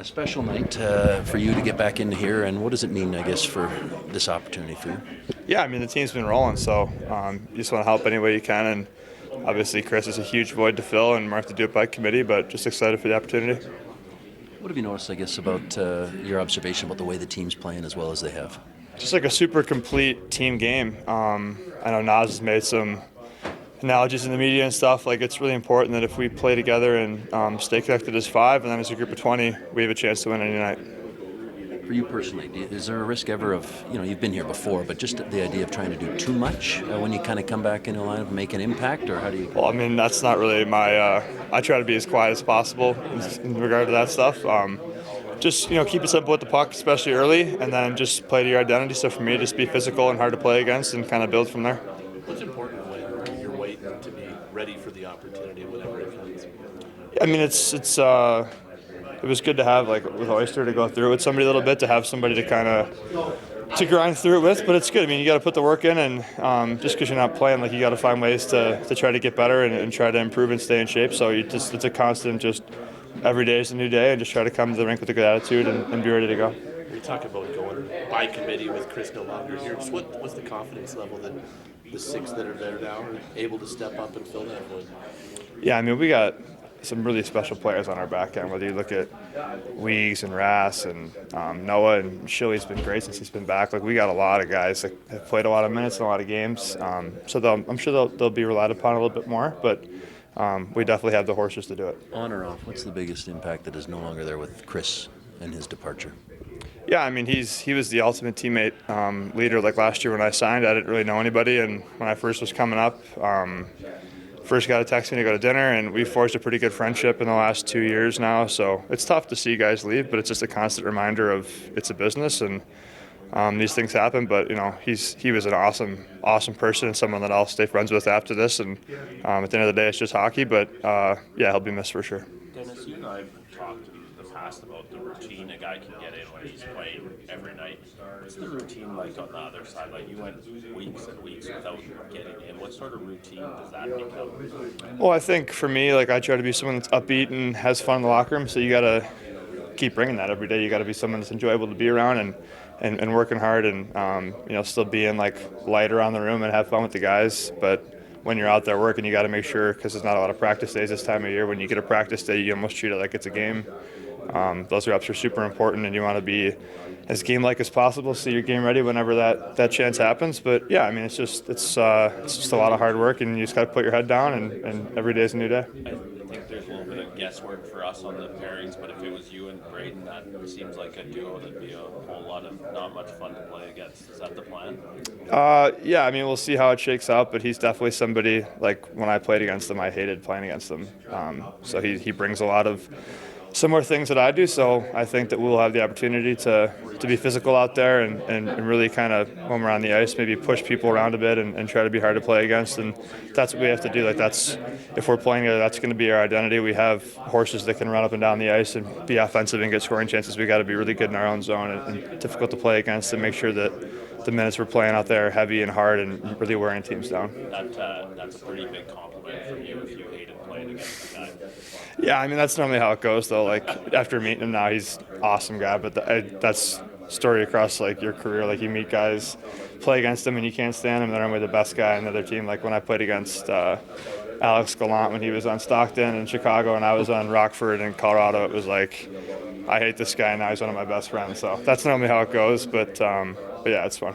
Special night for you to get back into here, and what does it mean, I guess, for this opportunity for you? Yeah, I mean, the team's been rolling, so you just want to help any way you can. And obviously, Chris is a huge void to fill, and we're have to do it by committee, but just excited for the opportunity. What have you noticed, I guess, about your observation about the way the team's playing as well as they have? Just like a super complete team game. I know Nas has made some analogies in the media and stuff. Like, it's really important that if we play together and stay connected as five, and then as a group of 20, we have a chance to win any night. For you personally, is there a risk ever of, you've been here before, but just the idea of trying to do too much when you kind of come back into a line of make an impact, or how do you? Well, I mean, that's not really my. I try to be as quiet as possible in regard to that stuff. Just keep it simple with the puck, especially early, and then just play to your identity. So for me, just be physical and hard to play against, and kind of build from there. What's important when you're waiting to be ready for the opportunity, whenever it comes? Yeah, I mean, it was good to have, like, with Oyster, to go through it with somebody a little bit, to have somebody to grind through it with. But it's good. I mean, you got to put the work in, and just because you're not playing, like, you got to find ways to try to get better and try to improve and stay in shape. So it's a constant, just every day is a new day, and just try to come to the rink with a good attitude and be ready to go. We talk about going by committee with Chris no longer here. Just what's the confidence level that the six that are there now are able to step up and fill that void? Yeah, I mean, we got some really special players on our back end. Whether you look at Weeks and Rass and Noah, and Shilly's been great since he's been back. Like, we got a lot of guys that have played a lot of minutes in a lot of games. So I'm sure they'll be relied upon a little bit more, but we definitely have the horses to do it. On or off, what's the biggest impact that is no longer there with Chris and his departure? Yeah, I mean, he was the ultimate teammate leader. Like last year when I signed, I didn't really know anybody, and when I first was coming up, first got a text me to go to dinner, and we forged a pretty good friendship in the last 2 years now. So it's tough to see guys leave, but it's just a constant reminder of it's a business, and these things happen. But he was an awesome person and someone that I'll stay friends with after this. And at the end of the day, it's just hockey. But yeah, he'll be missed for sure. Dennis, you and I have talked in the past about the routine a guy can get in when he's playing every night. What's the routine like on the other side? Like, you went weeks and weeks without getting in. What sort of routine does that become? Well, I think for me, like, I try to be someone that's upbeat and has fun in the locker room. So you got to keep bringing that every day. You got to be someone that's enjoyable to be around and working hard and still being like light around the room and have fun with the guys. But when you're out there working, you got to make sure, because there's not a lot of practice days this time of year. When you get a practice day, you almost treat it like it's a game. Those reps are super important, and you want to be as game-like as possible, so you're game ready whenever that chance happens. But yeah, I mean, it's just a lot of hard work, and you just got to put your head down, and every day is a new day. I think there's a little bit of guesswork for us on the pairings, but if it was you and Braden, that seems like a duo that'd be a whole lot of not much fun to play against. Is that the plan? Yeah, I mean, we'll see how it shakes out, but he's definitely somebody, like, when I played against him, I hated playing against him. So he brings a lot of similar things that I do, so I think that we'll have the opportunity to be physical out there and really kind of, when we're on the ice, maybe push people around a bit and try to be hard to play against, and that's what we have to do. Like, if we're playing together, that's going to be our identity. We have horses that can run up and down the ice and be offensive and get scoring chances. We got to be really good in our own zone and difficult to play against, and make sure that the minutes we're playing out there are heavy and hard and really wearing teams down. That's a pretty big compliment from you if you hated playing against the guy. Yeah, I mean, that's normally how it goes, though. Like, after meeting him now, he's an awesome guy, but that's story across, like, your career. Like, you meet guys, play against them, and you can't stand them, they're normally the best guy on the other team. Like, when I played against Alex Gallant when he was on Stockton and Chicago, and I was on Rockford in Colorado, it was like, I hate this guy, and now he's one of my best friends. So that's normally how it goes, but yeah, it's fun.